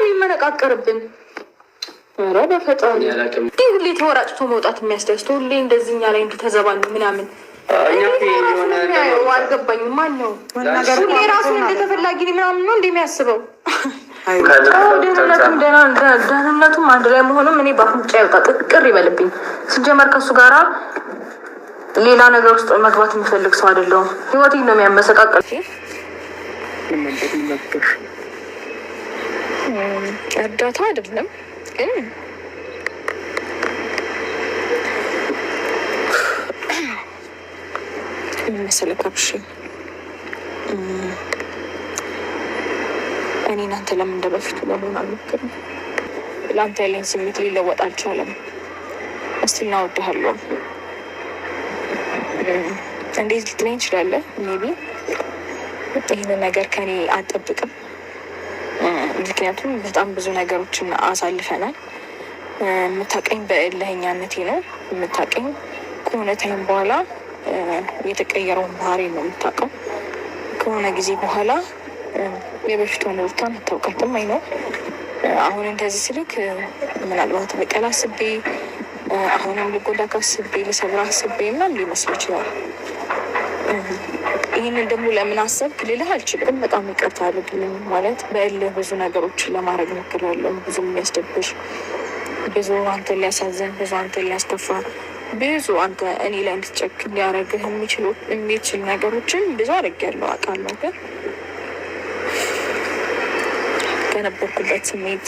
የሚመነቃቀርብን? ኧረ በፈጣሪ እንዲህ ሁሌ ተወራጭቶ መውጣት የሚያስደስተው ሁሌ እንደዚህኛ ላይ እንድተዘባኝ ምናምን አልገባኝም። ማን ነው ሁሌ ራሱን እንደተፈላጊ ምናምን ነው እንደሚያስበው? ደህንነቱም አንድ ላይ መሆኑም እኔ በአፍንጫ ይወጣ ቅር ይበልብኝ። ሲጀመር ከእሱ ጋራ ሌላ ነገር ውስጥ መግባት የሚፈልግ ሰው አይደለሁም። ህይወቴን ነው የሚያመሰቃቀል። እርዳታ አይደለም ግን መሰለህ ካብሽ እኔ እናንተ ለምን እንደበፊቱ ለመሆን አልሞክርም። ለአንተ ያለኝ ስሜት ሊለወጥ አልቻለም። እስቲ እናወድሃለሁ እንዴት ልትለኝ ትችላለህ? ሜቢ ይህንን ነገር ከኔ አልጠብቅም። ምክንያቱም በጣም ብዙ ነገሮችን አሳልፈናል። የምታውቀኝ በእልህኛነቴ ነው የምታውቀኝ። ከሆነ ታይም በኋላ የተቀየረውን ባህሪ ነው የምታውቀው። ከሆነ ጊዜ በኋላ የበፊቷን ሩታን አታውቃትም። አይ ነው አሁን እንደዚህ ስልክ ምናልባት በቀል አስቤ አሁንም ልጎዳ ካስቤ ልሰብር አስቤ ምናምን ሊመስል ይችላል። ይህንን ደግሞ ለምን አሰብክ ልልህ አልችልም። በጣም ይቅርታ አድርግልኝ። ማለት በእልህ ብዙ ነገሮችን ለማድረግ ሞክሬያለሁ። ብዙ የሚያስደብር፣ ብዙ አንተን ሊያሳዝን፣ ብዙ አንተን ሊያስከፋ፣ ብዙ አንተ እኔ ላይ እንድትጨክን ሊያደርግህ የሚችል ነገሮችን ብዙ አድርጌያለሁ አውቃለሁ። ግን ከነበርኩበት ስሜት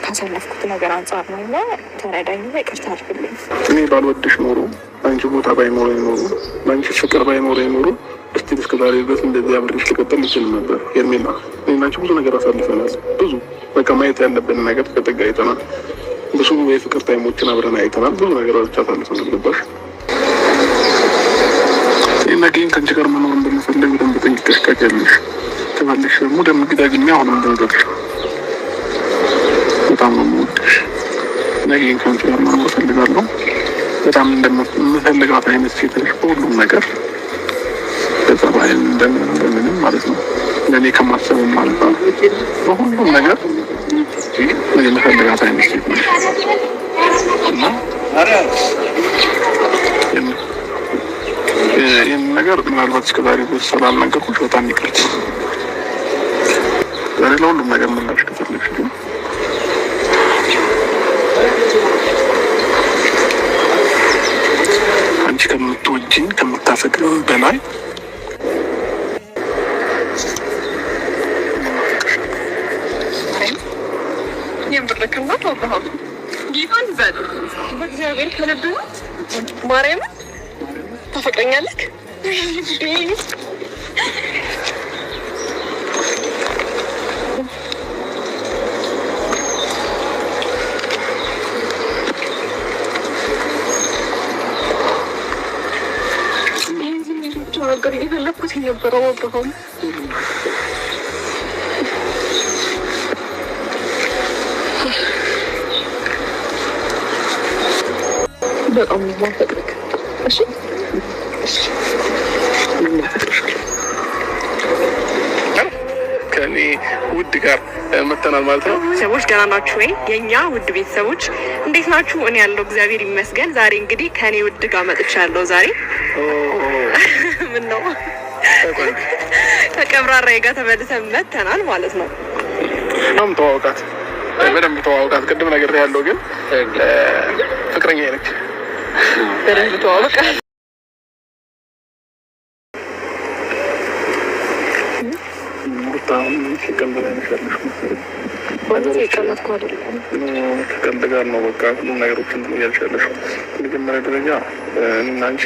ካሳለፍኩት ነገር አንጻር ነው እና ተረዳኝና ይቅርታ አድርግልኝ። እኔ ባልወድሽ ኖሮ አንቺ ቦታ ባይኖረ ኖሮ በአንቺ ፍቅር ባይኖረ ኖሮ እስቲ እስከ ዛሬ ድረስ እንደዚህ አብሬሽ ልቀጥል ይችል ነበር። ሄርሜላ እኔና አንቺ ብዙ ነገር አሳልፈናል። ብዙ በቃ ማየት ያለብን ነገር ከጥግ አይተናል። ብዙ የፍቅር ታይሞችን አብረን አይተናል። ብዙ ነገሮች አሳልፈናል። ገባሽ? እኔና ግን ከአንቺ ጋር መኖር እንደምፈልግ በደንብ ጠንቅቀሽ ታውቂያለሽ። ተባለሽ ደግሞ ደምግዳግኛ አሁንም ደንገጥሽ በጣም ነው የምወድሽ። ነገን ከአንቺ ጋር መኖር እፈልጋለሁ። በጣም እንደምፈልጋት አይነት ሴት ነሽ በሁሉም ነገር፣ በጸባይ እንደምንም ማለት ነው። ለእኔ ከማሰብም ማለት ነው በሁሉም ነገር የምፈልጋት አይነት ሴት ነሽ እና ይህን ነገር ምናልባት እስከዛሬ ድረስ ስላልነገርኩሽ በጣም ይቅርታ። ዛሬ ለሁሉም ነገር ምላሽ ከፈለግሽ ግን አንቺ ከምትወጂኝ ከምታፈቅሪኝ በላይ የምርክና ተወባሁ ጌታን በል በእግዚአብሔር ከልብ ማርያምን ታፈቅረኛለህ? ነገር የፈለኩት የነበረው ወገሆን በጣም ማፈቅርክ። እሺ ከኔ ውድ ጋር መተናል ማለት ነው። ሰዎች ደህና ናችሁ ወይ? የኛ ውድ ቤተሰቦች እንዴት ናችሁ? እኔ ያለው እግዚአብሔር ይመስገን። ዛሬ እንግዲህ ከኔ ውድ ጋር መጥቻለሁ። ዛሬ ምን ነው ከቀብራራዬ ጋር ተመልሰን መተናል ማለት ነው። ነው ተዋውቃት፣ በደንብ ተዋውቃት። ቅድም ነገር ያለው ግን ፍቅረኛ ነች። በደንብ ተዋውቃት። ከቀልድ ጋር ነው በቃ ሁሉም ነገሮችን እያልሻለሽ። መጀመሪያ ደረጃ እና አንቺ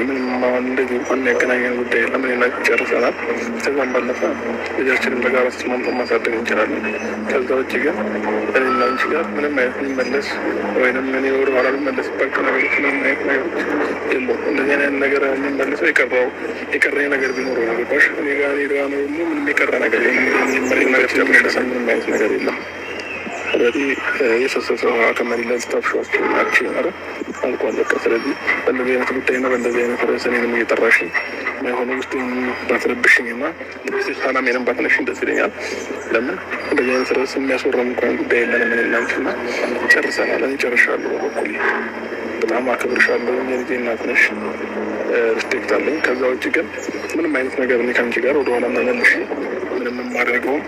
ምንም እንደዚህ እንኳን ያገናኘን ጉዳይ የለም። እኔና ጨርሰናል። ከዛም ባለፈ ልጃችንን በጋራ ተስማምተን ማሳደግ እንችላለን። ከዛ ውጭ ግን እኔና አንቺ ጋር ምንም አይነት የሚመለስ ወይም እኔ ወደ ኋላ የሚመለስባቸው ነገሮች ምንም አይነት ነገሮች የለውም። እንደዚህ አይነት ነገር የሚመለሰው የቀረኝ ነገር ቢኖረው ነው። ገባሽ? እኔ ጋር ነው ሁሉ ምንም የቀረ ነገር ነገር ሲያመለሰ ምንም አይነት ነገር የለም። ስለዚህ የሰሰሰው ከመሪ ላይ ስታፍሿቸው ናቸው ማለት አልቋል በቃ። ስለዚህ በእንደዚህ አይነት ጉዳይና በእንደዚህ አይነት ርዕስ እኔንም እየጠራሽኝ የሆነ ውስጥ ባትረብሽኝና ሰላሜንም ባትነሽኝ ደስ ይለኛል። ለምን እንደዚህ አይነት ርዕስ የሚያስወራም እንኳን ጉዳይ የለንም። እኔ እና አንቺ እና ጨርሰናል። እኔ ጨርሻለሁ። በበኩሌ በጣም አክብርሻለሁ። የልጄ እናት ነሽ፣ ሪስፔክት አለኝ። ከዛ ውጭ ግን ምንም አይነት ነገር እኔ ከአንቺ ጋር ወደኋላ መመልሽ ምንም የማደርገውም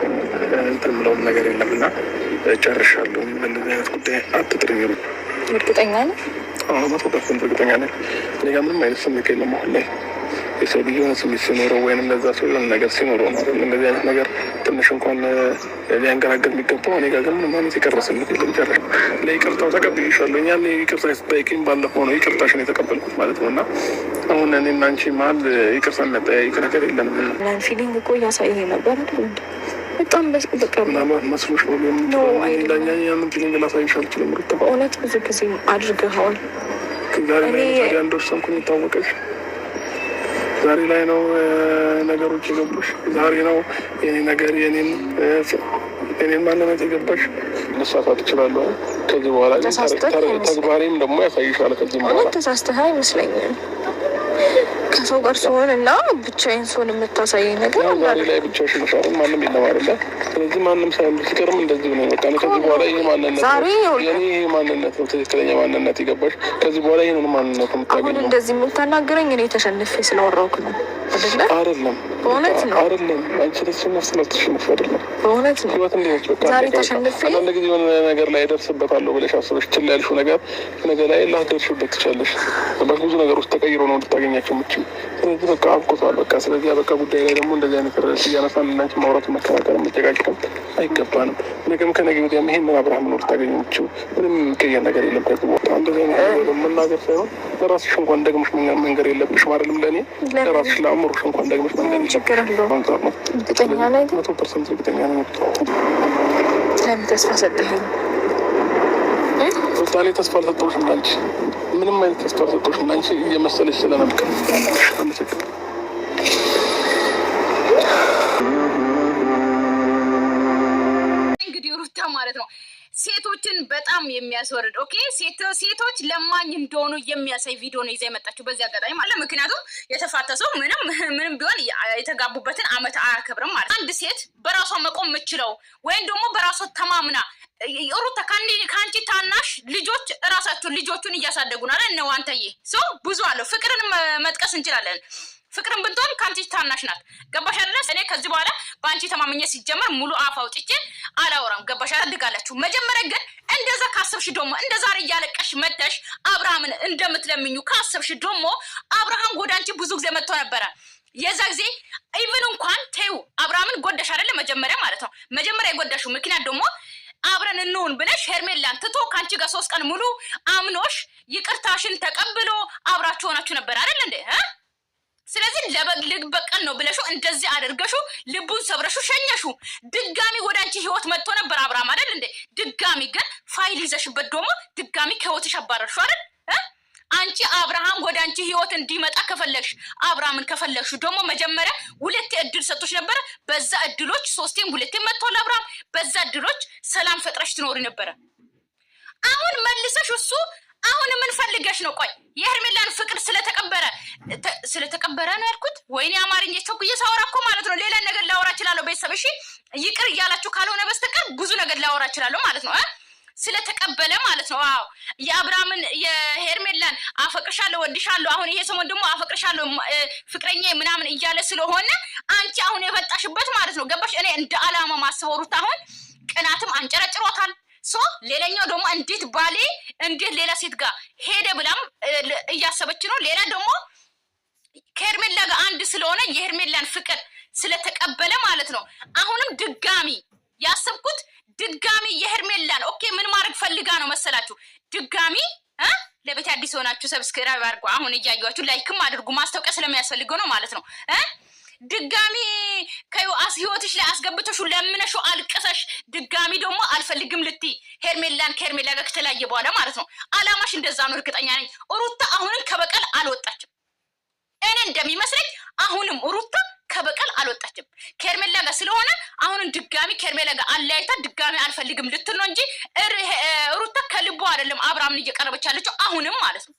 እንትን የምለውም ነገር የለም እና ጨርሻለሁ። እንደዚህ አይነት ጉዳይ አትጥሪኝ። እርግጠኛ ነህ? 100% እርግጠኛ ነኝ። እኔ ጋር ምንም አይነት ስሜት የለም አሁን ላይ። የሰው ልጅ የሆነ ስሜት ሲኖረው ወይንም ለዛ ሰው የሆነ ነገር ሲኖረው ነው እንደዚህ አይነት ነገር ትንሽ እንኳን ሊያንገራገር የሚገባው። እኔ ጋር ግን ምንም አይነት የቀረ ስሜት የለም። ጨርሻ ለይቅርታው ተቀብዬሻለሁ። ያኔ ይቅርታ ስትጠይቂኝ ባለፈው ነው ይቅርታሽን የተቀበልኩት ማለት ነው እና አሁን እኔና አንቺ መሀል ይቅርታ የሚያጠያይቅ ነገር የለንም። ላን ፊሊንግ እኮ እያሳየህ ነበር በጣም በቃ ምናልባት መስሎሽ ነው ሌላኛ ያንን ፊሊንግ ላሳይሽ አልችልም። በእውነት ብዙ ጊዜ አድርገኸዋል። ዛሬ ላይ እንደወሰንኩኝ የታወቀሽ ዛሬ ላይ ነው ነገሮች የገቡሽ። ዛሬ ነው የኔ ነገር የኔን ማንነት የገባሽ። ልሳሳት እችላለሁ። ከዚህ በኋላ ተግባሬም ደግሞ ያሳይሻል። ከዚህ በኋላ ተሳስተህ አይመስለኝም። ከሰው ጋር ሲሆን እና ብቻዬን ሲሆን የምታሳየኝ ነገር ዛሬ ላይ ብቻሽን ሻል ማንም የለም አይደለ? ስለዚህ ማንም ሳይሆን ሲቀርም እንደዚህ ነው። በቃ ከዚህ በኋላ ይሄ ማንነት የኔ ይሄ ማንነት ነው፣ ትክክለኛ ማንነት የገባሽ። ከዚህ በኋላ ይሄንን ማንነት ነው። አሁን እንደዚህ የምታናገረኝ እኔ ተሸንፌ ስለወራሁክ ነው አይደለ? አይደለም፣ በእውነት ነው። አይደለም አንቺ ተሸነፍ ስለተሸነፍ አይደለም። በእውነት ነው። ህይወት እንዴት በቃ ዛሬ ተሸንፌ አንዳንድ ጊዜ የሆነ ነገር ላይ ደርስበታለሁ ብለሽ አስበሽ ችላ ያልሽው ነገር ነገ ላይ ላትደርሽበት ትችላለሽ። ብዙ ነገሮች ተቀይሮ ነው እንድታገኛቸው የምችይው። ስለዚህ በቃ አብቆቷል። በቃ ስለዚህ በቃ ጉዳይ ላይ ደግሞ እንደዚህ አይነት ርዕስ እያነሳን እናንቺ ማውራት መከራከር መጨቃጨቅም አይገባንም። ነገም ከነገ ወዲያም ይሄንን አብርሃም ነው ልታገኙ የምችይው። ምንም የሚቀየር ነገር የለም። ከዚህ ቦታ እንደዚህ አይነት መናገር ሳይሆን ለራስሽ እንኳን ደግመሽ መንገር የለብሽም አይደለም። ለእኔ ለራስሽ ለአእምሮሽ እንኳን ደግመሽ መንገር ችግር አንጻር ነው። እርግጠኛ ላይ 100% እርግጠኛ ነው። ለምን ተስፋ ሰጠኸኝ? ዛሬ ተስፋ አልሰጠሁሽም። አንቺ ምንም አይነት ተስፋ አልሰጠሁሽም። አንቺ እየመሰለሽ ስለነበር እንግዲህ ሩታ ማለት ነው ሴቶችን በጣም የሚያስወርድ ሴቶች ለማኝ እንደሆኑ የሚያሳይ ቪዲዮ ነው ይዛ የመጣችው በዚህ አጋጣሚ ማለት። ምክንያቱም የተፋተሰው ምንም ቢሆን የተጋቡበትን አመት አያከብርም ማለት። አንድ ሴት በራሷ መቆም የምችለው ወይም ደግሞ በራሷ ተማምና ሩታ ከአንቺ ታናሽ ልጆች እራሳቸውን ልጆቹን እያሳደጉ ነው አይደል? ነው አንተዬ ሰው ብዙ አለው። ፍቅርን መጥቀስ እንችላለን። ፍቅርን ብንቶን ከአንቺ ታናሽ ናት። ገባሽ አይደለ? እኔ ከዚህ በኋላ በአንቺ ተማምኜ ሲጀመር ሙሉ አፍ አውጥቼ አላወራም። ገባሽ? አድጋላችሁ። መጀመሪያ ግን እንደዛ ካሰብሽ ደግሞ እንደ ዛሬ እያለቀሽ መተሽ አብርሃምን እንደምትለምኙ ካሰብሽ ደግሞ አብርሃም ወደ አንቺ ብዙ ጊዜ መጥቶ ነበረ። የዛ ጊዜ ኢቭን እንኳን ተይው አብርሃምን ጎዳሽ አይደለ? መጀመሪያ ማለት ነው። መጀመሪያ የጎዳሽው ምክንያት ደግሞ አብረን እንሁን ብለሽ ሄርሜላን ትቶ ከአንቺ ጋር 3 ቀን ሙሉ አምኖሽ ይቅርታሽን ተቀብሎ አብራችሁ ሆናችሁ ነበር አይደል እንዴ? ስለዚህ ልበቀል ነው ብለሽው እንደዚህ አድርገሽው ልቡን ሰብረሽው ሸኘሽው። ድጋሚ ወደ አንቺ ህይወት መጥቶ ነበር አብርሃም አይደል እንዴ? ድጋሚ ግን ፋይል ይዘሽበት ደግሞ ድጋሚ ከህይወትሽ አባረርሽው አይደል? አንቺ አብርሃም ወደ አንቺ ህይወት እንዲመጣ ከፈለግሽ አብርሃምን ከፈለግሽ ደግሞ መጀመሪያ 2 እድል ሰጥቶሽ ነበር። በዛ እድሎች 3ቴም 2ቴም መጥቷል አብርሃም። በዛ እድሎች ሰላም ፈጥረሽ ትኖሪ ነበር። አሁን መልሰሽ እሱ አሁን ምን ፈልገሽ ነው? ቆይ የሄርሜላን ፍቅር ስለተቀበረ ነው ያልኩት። ወይኔ አማርኛ ቸኩዬ ሳወራ እኮ ማለት ነው ሌላ ነገር ላወራ እችላለሁ። ቤተሰብ እሺ ይቅር እያላችሁ ካልሆነ በስተቀር ብዙ ነገር ላወራ እችላለሁ ማለት ነው። ስለተቀበለ ማለት ነው። አዎ የአብርሃምን የሄርሜላን አፈቅርሻለሁ ወድሻለሁ፣ አሁን ይሄ ሰሞን ደግሞ አፈቅርሻለሁ ፍቅረኛ ምናምን እያለ ስለሆነ አንቺ አሁን የፈጣሽበት ማለት ነው። ገባሽ? እኔ እንደ አላማ ማስበሩት አሁን ቅናትም አንጨረጭሮታል። ሌላኛው ደግሞ እንዴት ባሌ እንዴት ሌላ ሴት ጋር ሄደ ብላም እያሰበች ነው። ሌላ ደግሞ ከሄርሜላ ጋር አንድ ስለሆነ የሄርሜላን ፍቅር ስለተቀበለ ማለት ነው። አሁንም ድጋሚ ያሰብኩት ድጋሚ የሄርሜላን ምን ማድረግ ፈልጋ ነው መሰላችሁ? ድጋሚ ለቤት አዲስ ሆናችሁ ሰብስክራይብ አድርጉ። አሁን እያያችሁ ላይክም አድርጉ። ማስታወቂያ ስለሚያስፈልገው ነው ማለት ነው። ድጋሚ ከዩአስ ህይወትሽ ላይ አስገብተሽ ለምነሽ አልቀሰሽ ድጋሚ ደግሞ አልፈልግም ልትይ ከሄርሜላ ጋር ከተለያየ በኋላ ማለት ነው። አላማሽ እንደዛ ነው እርግጠኛ ነኝ። ሩታ አሁንም ከበቀል አልወጣችም። እኔ እንደሚመስለኝ አሁንም ሩታ ከበቀል አልወጣችም። ከሄርሜላ ጋር ስለሆነ አሁንም ድጋሚ ከሄርሜላ ጋር አለያይታ ድጋሚ አልፈልግም ልትል ነው እንጂ ሩታ ከልቦ አይደለም አብርሃምን እየቀረበች ያለችው አሁንም ማለት ነው።